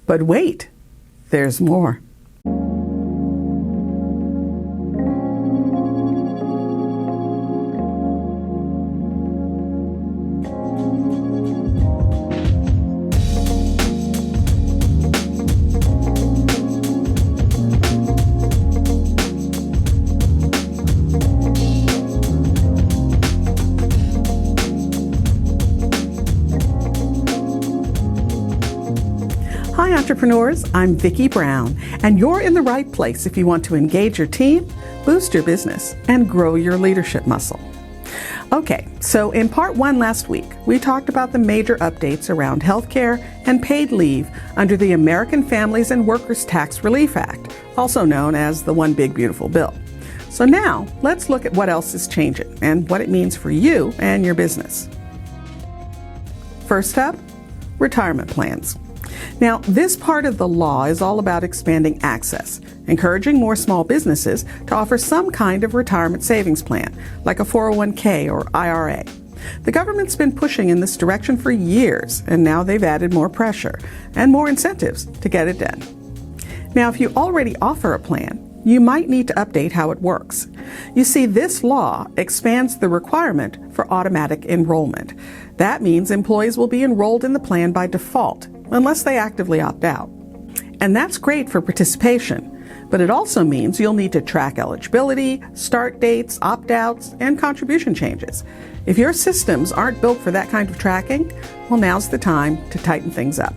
But wait, there's more. Hi entrepreneurs, I'm Vicky Brown, and you're in the right place if you want to engage your team, boost your business, and grow your leadership muscle. Okay, so in part 1 last week, we talked about the major updates around healthcare and paid leave under the American Families and Workers Tax Relief Act, also known as the One Big Beautiful Bill. So now, let's look at what else is changing and what it means for you and your business. First up, retirement plans. Now, this part of the law is all about expanding access, encouraging more small businesses to offer some kind of retirement savings plan, like a 401k or IRA. The government's been pushing in this direction for years, and now they've added more pressure and more incentives to get it done. Now, if you already offer a plan, you might need to update how it works. You see, this law expands the requirement for automatic enrollment. That means employees will be enrolled in the plan by default, unless they actively opt out. And that's great for participation, but it also means you'll need to track eligibility, start dates, opt-outs, and contribution changes. If your systems aren't built for that kind of tracking, well, now's the time to tighten things up.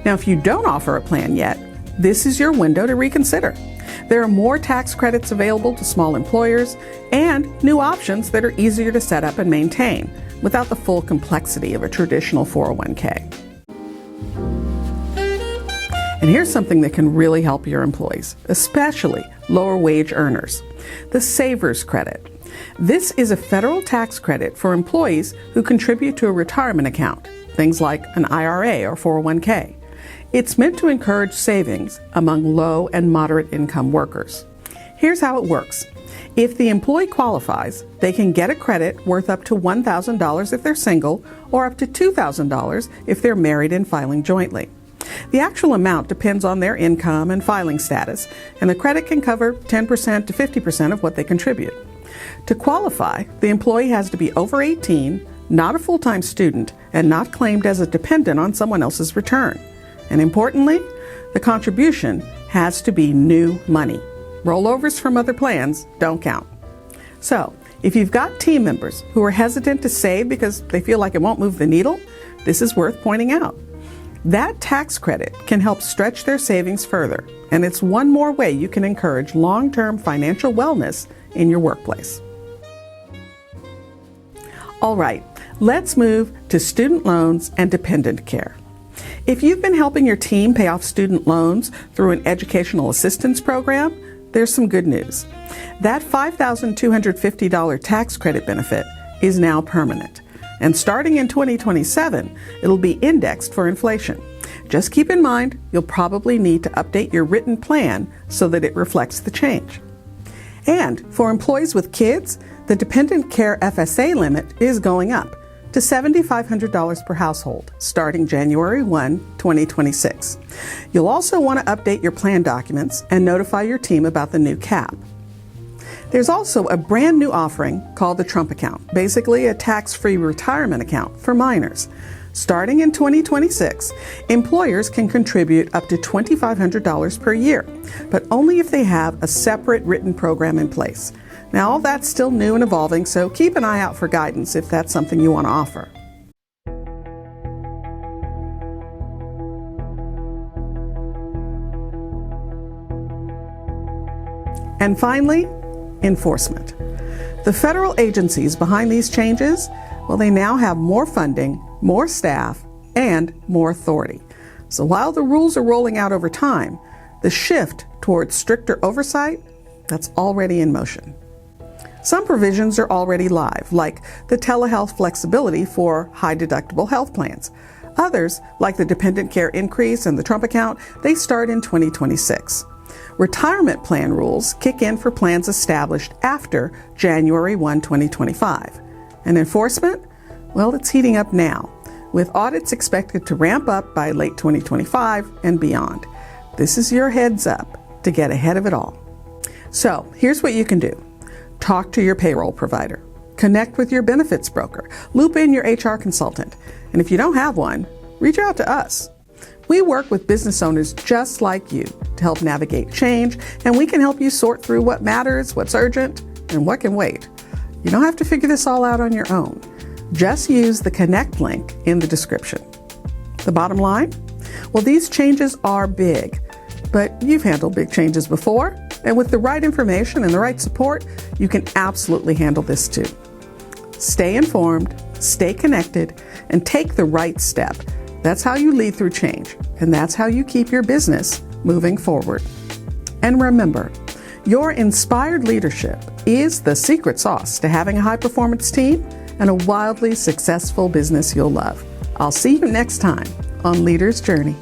Now, if you don't offer a plan yet, this is your window to reconsider. There are more tax credits available to small employers and new options that are easier to set up and maintain without the full complexity of a traditional 401k. And here's something that can really help your employees, especially lower wage earners: the Savers Credit. This is a federal tax credit for employees who contribute to a retirement account, things like an IRA or 401k. It's meant to encourage savings among low and moderate income workers. Here's how it works. If the employee qualifies, they can get a credit worth up to $1,000 if they're single, or up to $2,000 if they're married and filing jointly. The actual amount depends on their income and filing status, and the credit can cover 10% to 50% of what they contribute. To qualify, the employee has to be over 18, not a full-time student, and not claimed as a dependent on someone else's return. And importantly, the contribution has to be new money. Rollovers from other plans don't count. So, if you've got team members who are hesitant to save because they feel like it won't move the needle, this is worth pointing out. That tax credit can help stretch their savings further, and it's one more way you can encourage long-term financial wellness in your workplace. All right, let's move to student loans and dependent care. If you've been helping your team pay off student loans through an educational assistance program, there's some good news. That $5,250 tax credit benefit is now permanent. And starting in 2027, it'll be indexed for inflation. Just keep in mind, you'll probably need to update your written plan so that it reflects the change. And for employees with kids, the dependent care FSA limit is going up to $7,500 per household starting January 1, 2026. You'll also want to update your plan documents and notify your team about the new cap. There's also a brand new offering called the Trump account, basically a tax-free retirement account for minors. Starting in 2026, employers can contribute up to $2,500 per year, but only if they have a separate written program in place. Now, all that's still new and evolving, so keep an eye out for guidance if that's something you want to offer. And finally, enforcement. The federal agencies behind these changes, well, they now have more funding, more staff, and more authority. So while the rules are rolling out over time, the shift towards stricter oversight, that's already in motion. Some provisions are already live, like the telehealth flexibility for high-deductible health plans. Others, like the dependent care increase and the Trump account, they start in 2026. Retirement plan rules kick in for plans established after January 1, 2025. And enforcement? Well, it's heating up now. with audits expected to ramp up by late 2025 and beyond. This is your heads up to get ahead of it all. So here's what you can do. Talk to your payroll provider. Connect with your benefits broker. Loop in your HR consultant. And if you don't have one, reach out to us. We work with business owners just like you to help navigate change, and we can help you sort through what matters, what's urgent, and what can wait. You don't have to figure this all out on your own. Just use the Connect link in the description. The bottom line? Well, these changes are big, but you've handled big changes before, and with the right information and the right support, you can absolutely handle this too. Stay informed, stay connected, and take the right step. That's how you lead through change, and that's how you keep your business moving forward. And remember, your inspired leadership is the secret sauce to having a high-performance team and a wildly successful business you'll love. I'll see you next time on Leader's Journey.